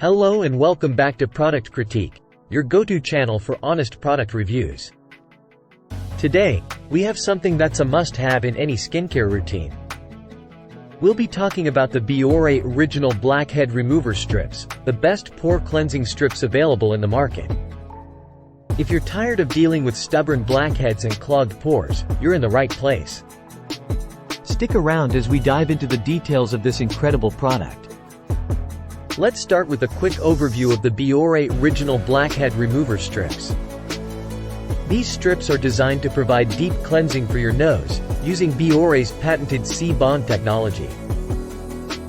Hello and welcome back to Product Critique, your go-to channel for honest product reviews. Today, we have something that's a must-have in any skincare routine. We'll be talking about the Biore Original Blackhead Remover Strips, the best pore cleansing strips available in the market. If you're tired of dealing with stubborn blackheads and clogged pores, you're in the right place. Stick around as we dive into the details of this incredible product. Let's start with a quick overview of the Biore Original Blackhead Remover Strips. These strips are designed to provide deep cleansing for your nose, using Biore's patented C-bond technology.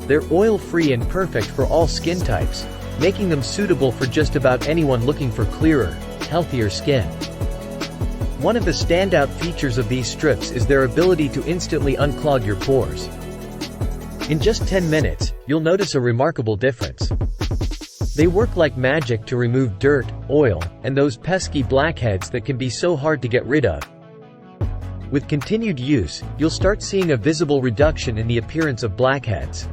They're oil-free and perfect for all skin types, making them suitable for just about anyone looking for clearer, healthier skin. One of the standout features of these strips is their ability to instantly unclog your pores. In just 10 minutes, you'll notice a remarkable difference. They work like magic to remove dirt, oil, and those pesky blackheads that can be so hard to get rid of. With continued use, you'll start seeing a visible reduction in the appearance of blackheads.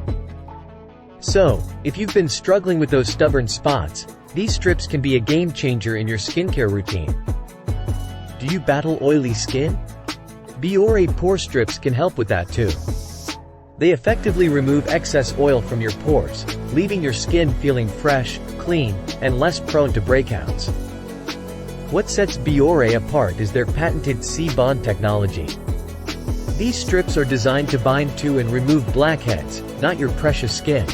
So, if you've been struggling with those stubborn spots, these strips can be a game changer in your skincare routine. Do you battle oily skin? Biore Pore Strips can help with that too. They effectively remove excess oil from your pores, leaving your skin feeling fresh, clean, and less prone to breakouts. What sets Biore apart is their patented C-bond technology. These strips are designed to bind to and remove blackheads, not your precious skin.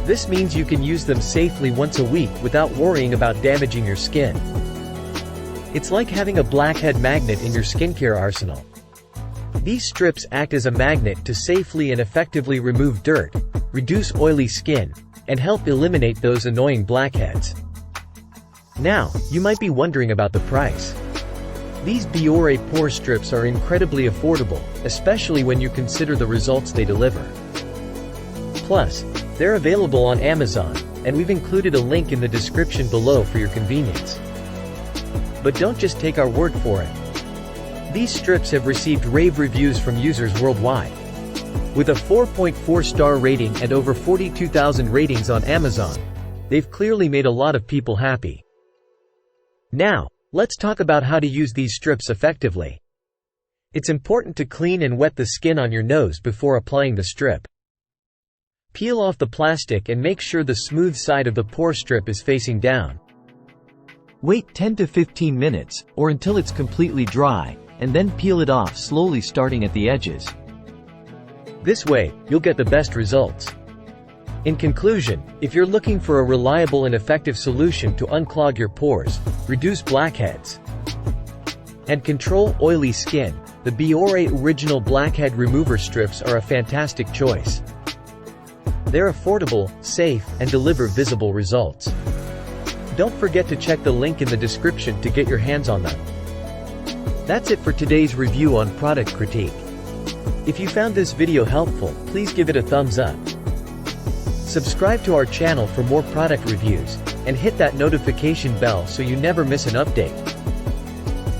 This means you can use them safely once a week without worrying about damaging your skin. It's like having a blackhead magnet in your skincare arsenal. These strips act as a magnet to safely and effectively remove dirt, reduce oily skin, and help eliminate those annoying blackheads. Now, you might be wondering about the price. These Biore Pore Strips are incredibly affordable, especially when you consider the results they deliver. Plus, they're available on Amazon, and we've included a link in the description below for your convenience. But don't just take our word for it. These strips have received rave reviews from users worldwide. With a 4.4-star rating and over 42,000 ratings on Amazon, they've clearly made a lot of people happy. Now, let's talk about how to use these strips effectively. It's important to clean and wet the skin on your nose before applying the strip. Peel off the plastic and make sure the smooth side of the pore strip is facing down. Wait 10 to 15 minutes, or until it's completely dry, and then peel it off slowly starting at the edges. This way, you'll get the best results. In conclusion, if you're looking for a reliable and effective solution to unclog your pores, reduce blackheads, and control oily skin, the Biore Original Blackhead Remover Strips are a fantastic choice. They're affordable, safe, and deliver visible results. Don't forget to check the link in the description to get your hands on them. That's it for today's review on Product Critique. If you found this video helpful, please give it a thumbs up. Subscribe to our channel for more product reviews, and hit that notification bell so you never miss an update.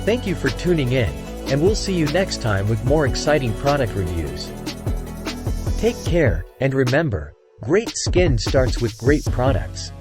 Thank you for tuning in, and we'll see you next time with more exciting product reviews. Take care, and remember, great skin starts with great products.